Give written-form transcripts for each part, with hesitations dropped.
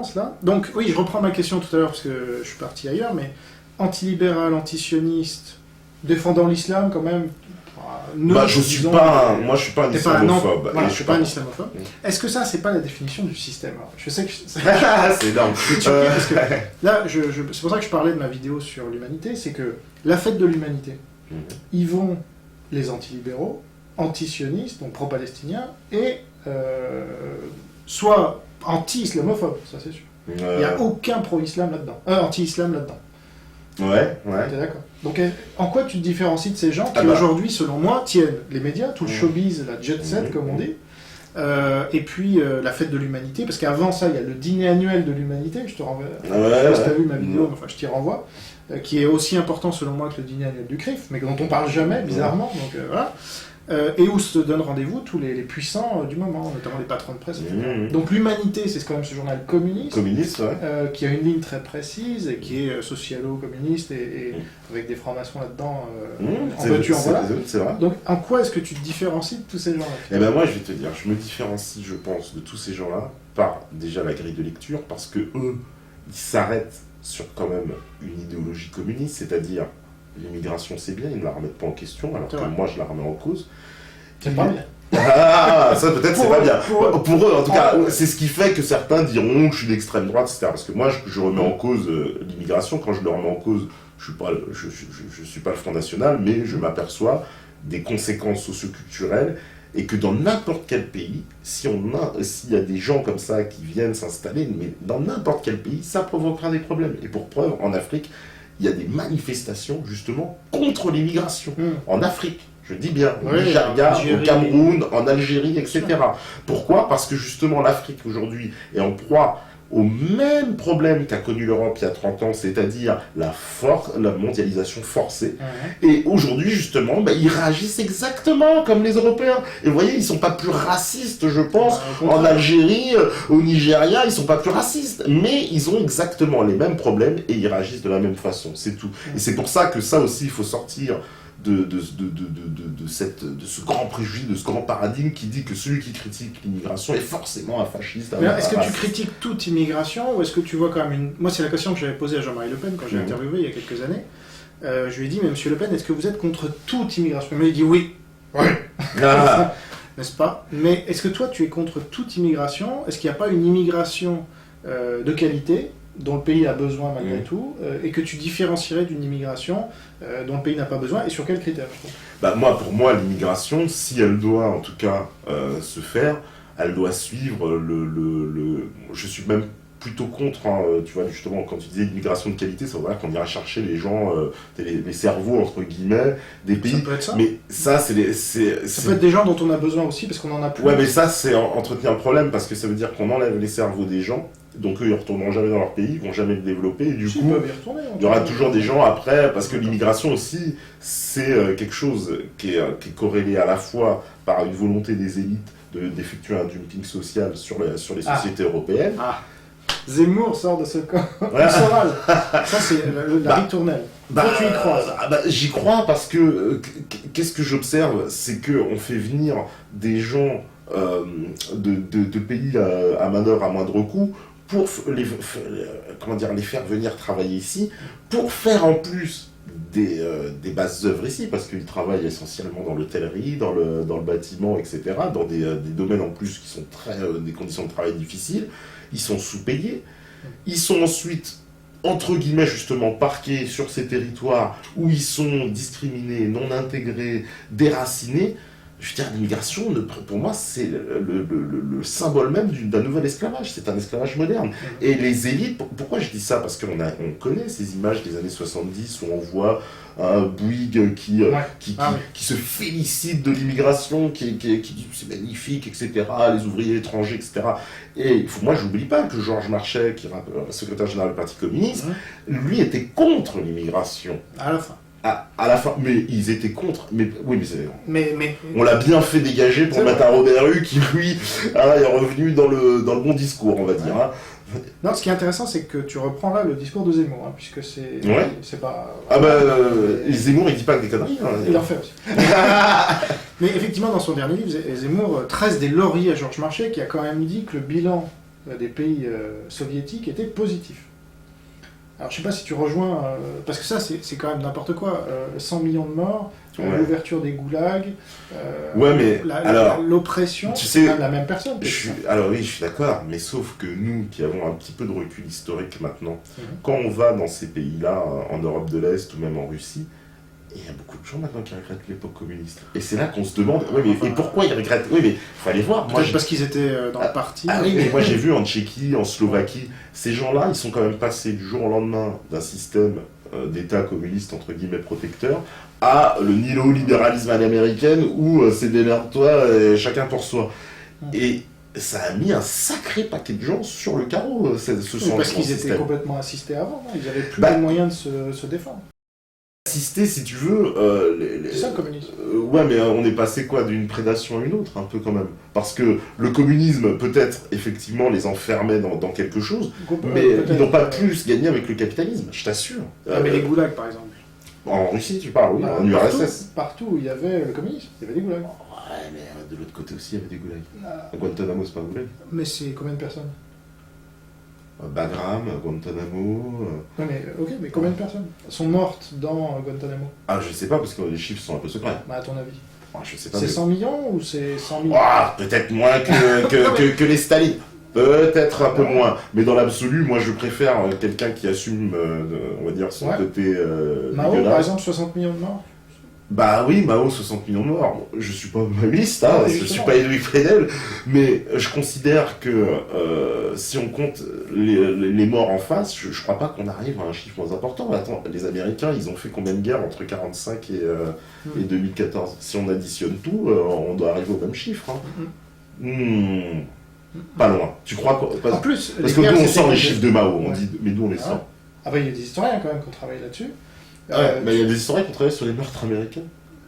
avance là. Donc oui, je reprends ma question tout à l'heure parce que je suis parti ailleurs, mais antilibéral, antisioniste, défendant l'islam quand même. Moi je suis pas un islamophobe. Voilà, je suis pas un islamophobe. Est-ce que ça, c'est pas la définition du système? Alors, je sais que c'est énorme. Parce que là, c'est pour ça que je parlais de ma vidéo sur l'humanité, c'est que la fête de l'humanité, ils vont les antilibéraux, anti-sionistes, donc pro-palestiniens, et soit anti-islamophobes, ça c'est sûr. Il n'y a aucun pro-islam là-dedans, anti-islam là-dedans. Ouais. T'es d'accord. Donc, en quoi tu te différencies de ces gens qui, aujourd'hui, selon moi, tiennent les médias, tout le showbiz, la jet set, comme on dit, et puis la fête de l'humanité, parce qu'avant ça, il y a le dîner annuel de l'humanité, je te renvoie, je sais pas si t'as vu ma vidéo, enfin, je t'y renvoie, qui est aussi important, selon moi, que le dîner annuel du CRIF, mais dont on parle jamais, bizarrement, donc voilà. Et où se donnent rendez-vous tous les puissants du moment, notamment les patrons de presse, etc. Donc l'Humanité, c'est quand même ce journal communiste, qui a une ligne très précise, et qui est socialo-communiste, et avec des francs-maçons là-dedans, en veux-tu, en voilà. C'est vrai. Donc en quoi est-ce que tu te différencies de tous ces gens-là? Eh ben moi je vais te dire, je me différencie, je pense, de tous ces gens-là, par déjà la grille de lecture, parce que eux, ils s'arrêtent sur quand même une idéologie communiste, c'est-à-dire l'immigration c'est bien, ils ne la remettent pas en question, alors que moi je la remets en cause. C'est pas bien. Ah, ça peut-être c'est pas bien. Pour eux, en tout cas, c'est ce qui fait que certains diront que je suis d'extrême droite, etc. Parce que moi, je remets en cause l'immigration. Quand je le remets en cause, je suis pas le Front National, mais je m'aperçois des conséquences socioculturelles et que dans n'importe quel pays, s'il y a des gens comme ça qui viennent s'installer, mais dans n'importe quel pays, ça provoquera des problèmes. Et pour preuve, en Afrique, il y a des manifestations justement contre l'immigration. En Afrique, je dis bien, au Nigeria, au Cameroun, en Algérie, etc. Pourquoi? Parce que justement l'Afrique aujourd'hui est en proie au même problème qu'a connu l'Europe il y a 30 ans, c'est-à-dire la mondialisation forcée. Et aujourd'hui, justement, ils réagissent exactement comme les Européens. Et vous voyez, ils ne sont pas plus racistes, je pense. En Algérie, au Nigeria, ils ne sont pas plus racistes. Mais ils ont exactement les mêmes problèmes et ils réagissent de la même façon. C'est tout. Et c'est pour ça que ça aussi, il faut sortir de ce grand préjugé, de ce grand paradigme qui dit que celui qui critique l'immigration est forcément un fasciste. Est-ce que tu critiques toute immigration ou est-ce que tu vois quand même une... Moi, c'est la question que j'avais posée à Jean-Marie Le Pen quand j'ai interviewé il y a quelques années. Je lui ai dit, mais monsieur Le Pen, est-ce que vous êtes contre toute immigration? Il m'a dit oui. N'est-ce pas? Mais est-ce que toi, tu es contre toute immigration? Est-ce qu'il n'y a pas une immigration de qualité dont le pays a besoin malgré tout, et que tu différencierais d'une immigration dont le pays n'a pas besoin, et sur quels critères? Pour moi, l'immigration, si elle doit en tout cas se faire, elle doit suivre je suis même plutôt contre, tu vois, justement, quand tu disais l'immigration de qualité, ça veut dire qu'on ira chercher les gens, les cerveaux, entre guillemets, des pays. Ça peut être ça. Mais ça, ça peut être des gens dont on a besoin aussi, parce qu'on en a plus. Ouais, mais ça, c'est entretenir le problème, parce que ça veut dire qu'on enlève les cerveaux des gens, donc eux, ils ne retourneront jamais dans leur pays, ils ne vont jamais le développer, et du coup, il y aura toujours des gens après, parce que l'immigration aussi, c'est quelque chose qui est corrélé à la fois par une volonté des élites d'effectuer un dumping social sur les sociétés européennes. Zemmour sort de ce camp. Ça, c'est la ritournelle. Toi, tu y crois, ça? J'y crois parce que, qu'est-ce que j'observe? C'est qu'on fait venir des gens de pays à manœuvre à moindre coût pour les faire venir travailler ici, pour faire en plus des bases œuvres ici, parce qu'ils travaillent essentiellement dans l'hôtellerie, dans le bâtiment, etc., dans des domaines en plus qui sont des conditions de travail difficiles. Ils sont sous-payés, ils sont ensuite, entre guillemets, justement, parqués sur ces territoires où ils sont discriminés, non intégrés, déracinés. Je veux dire, l'immigration, pour moi, c'est le symbole même d'un nouvel esclavage. C'est un esclavage moderne. Et les élites, pourquoi je dis ça? Parce qu'on connaît ces images des années 70 où on voit un Bouygues qui se félicite de l'immigration, qui dit c'est magnifique, etc., les ouvriers étrangers, etc. Et moi, je n'oublie pas que Georges Marchais, qui est secrétaire général du Parti communiste, lui était contre l'immigration. À la fin. À la fin, mais ils étaient contre. Mais on l'a bien fait dégager pour mettre un Robert Hue qui, lui, est revenu dans le bon discours, on va dire. Non, ce qui est intéressant, c'est que tu reprends là le discours de Zemmour, puisque c'est pas... Zemmour, il dit pas que des conneries. Il en fait aussi. Mais effectivement, dans son dernier livre, Zemmour tresse des lauriers à Georges Marchais, qui a quand même dit que le bilan des pays soviétiques était positif. Alors je sais pas si tu rejoins, parce que ça c'est quand même n'importe quoi, 100 millions de morts, l'ouverture des goulags, mais l'oppression, tu c'est sais, quand même la même personne. Alors oui, je suis d'accord, mais sauf que nous, qui avons un petit peu de recul historique maintenant, quand on va dans ces pays-là, en Europe de l'Est ou même en Russie, il y a beaucoup de gens maintenant qui regrettent l'époque communiste. Et c'est là qu'on se demande, et pourquoi ils regrettent? Oui, mais il faut aller voir. Parce qu'ils étaient dans le parti. Ah oui, mais moi j'ai vu en Tchéquie, en Slovaquie, ces gens-là, ils sont quand même passés du jour au lendemain d'un système d'État communiste, entre guillemets, protecteur, à le néolibéralisme à l'américaine, où c'est démerde-toi, chacun pour soi. Et ça a mis un sacré paquet de gens sur le carreau, ce changement. Parce qu'ils étaient complètement assistés avant, ils n'avaient plus les moyens de se défendre. Assister, si tu veux... c'est ça le communisme. Ouais, mais on est passé quoi d'une prédation à une autre, un peu quand même. Parce que le communisme, peut-être, effectivement, les enfermait dans quelque chose, mais ils n'ont pas plus gagné avec le capitalisme, je t'assure. Mais les goulags, par exemple. En Russie, tu parles, oui, en URSS. Partout où il y avait le communisme, il y avait des goulags. Ouais, mais de l'autre côté aussi, il y avait des goulags. Guantanamo, c'est pas un goulag. Mais c'est combien de personnes? Bagram, Guantanamo... Ouais, mais combien de personnes sont mortes dans Guantanamo? Ah, je sais pas, parce que les chiffres sont un peu secrets. À ton avis? Je sais pas. C'est 100 millions ou c'est 100 000? Peut-être moins que les Staline. Peut-être un peu moins. Mais dans l'absolu, moi, je préfère quelqu'un qui assume, on va dire, son côté... Mao, par exemple, 60 millions de morts? Bah oui, Mao, 60 millions de morts. Bon, je suis pas maoïste, hein, je suis pas Edoui Plenel, mais je considère que si on compte les morts en face, je crois pas qu'on arrive à un chiffre moins important. Attends, les Américains, ils ont fait combien de guerres entre 1945 et 2014? Si on additionne tout, on doit arriver au même chiffre. Hein. Pas loin. Tu crois quoi? En plus, parce que nous, on sent les chiffres de Mao, on dit, mais nous, on les sent. Après, il y a des historiens quand même qui ont travaillé là-dessus. Mais il y a des historiens qui ont travaillé sur les meurtres américains.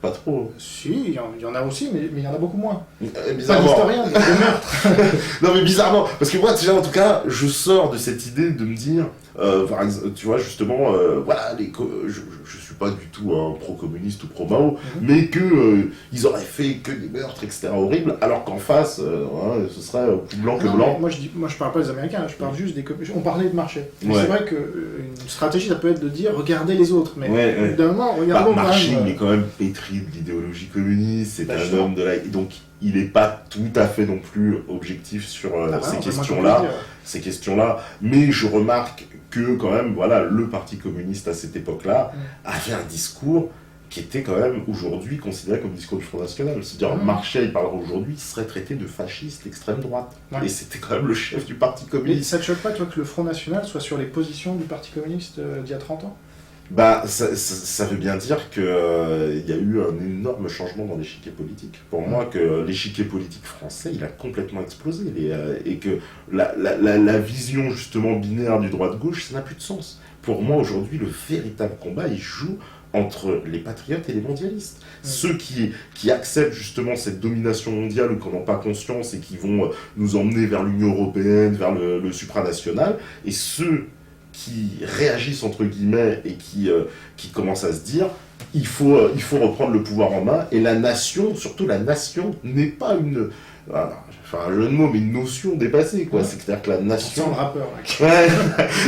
Pas trop. Si, il y en a aussi, mais il y en a beaucoup moins. Bizarrement. Pas d'historiens, des meurtres. Non, mais bizarrement. Parce que moi, déjà, en tout cas, je sors de cette idée de me dire, tu vois, justement, voilà, je suis pas du tout un pro-communiste ou pro-Mao, mais que ils auraient fait que des meurtres, etc., horribles, alors qu'en face, ce serait plus blanc que blanc. Moi, je parle pas des Américains, je parle juste des... On parlait de marché. C'est vrai qu'une stratégie, ça peut être de dire, regardez les autres, mais d'un moment, regardons Marché, il est quand même pétri de l'idéologie communiste, c'est un homme de la... Donc, il n'est pas tout à fait non plus objectif sur ces questions-là, mais je remarque que quand même, voilà, le Parti communiste à cette époque-là avait un discours qui était quand même aujourd'hui considéré comme discours du Front National. C'est-à-dire, Marchais, il parlerait aujourd'hui, il serait traité de fasciste extrême droite. Et c'était quand même le chef du Parti communiste. Mais ça te choque pas, toi, que le Front National soit sur les positions du Parti communiste d'il y a 30 ans? Bah, ça veut bien dire qu'il y a eu un énorme changement dans l'échiquier politique. Pour moi, que l'échiquier politique français, il a complètement explosé. Et que la vision, justement, binaire du droite-gauche, ça n'a plus de sens. Pour moi, aujourd'hui, le véritable combat, il joue entre les patriotes et les mondialistes. Ceux qui acceptent justement cette domination mondiale ou qui n'en ont pas conscience et qui vont nous emmener vers l'Union européenne, vers le supranational, et ceux qui réagissent entre guillemets et qui commencent à se dire il faut reprendre le pouvoir en main, et la nation, surtout la nation, n'est pas une... Enfin, un jeu de mots, mais une notion dépassée, quoi. C'est-à-dire que la nation... Sans le rappeur, là.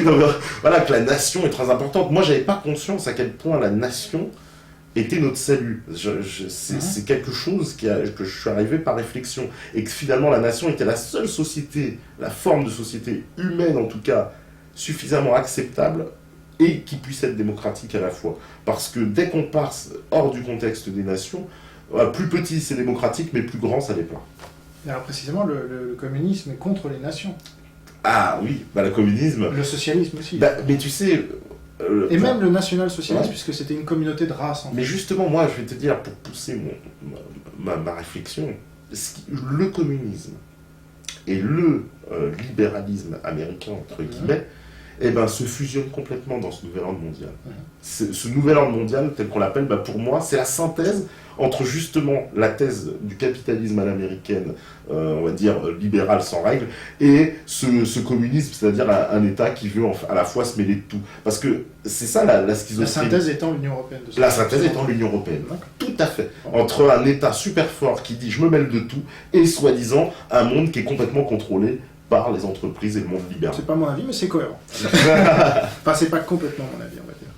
Non, mais, voilà, que la nation est très importante. Moi, j'avais pas conscience à quel point la nation était notre salut. C'est quelque chose que je suis arrivé par réflexion. Et que finalement, la nation était la seule société, la forme de société humaine, en tout cas, suffisamment acceptable et qui puisse être démocratique à la fois. Parce que dès qu'on passe hors du contexte des nations, plus petit c'est démocratique, mais plus grand ça l'est pas. Alors précisément, le communisme est contre les nations. Ah oui, le communisme... Le socialisme aussi. Mais tu sais... et même le national-socialisme, puisque c'était une communauté de race. En fait. Mais justement, moi, je vais te dire, pour pousser ma réflexion, le communisme et le libéralisme américain, entre guillemets, se fusionnent complètement dans ce nouvel ordre mondial. Ce nouvel ordre mondial, tel qu'on l'appelle, pour moi, c'est la synthèse entre justement la thèse du capitalisme à l'américaine, on va dire libéral sans règles, et ce communisme, c'est-à-dire un État qui veut à la fois se mêler de tout. Parce que c'est ça la schizophrénie. La synthèse étant l'Union européenne. La synthèse étant l'Union européenne. Tout à fait. Entre un État super fort qui dit je me mêle de tout, et soi-disant un monde qui est complètement contrôlé par les entreprises et le monde libéral. C'est pas mon avis, mais c'est cohérent. Enfin, c'est pas complètement mon avis, on va dire.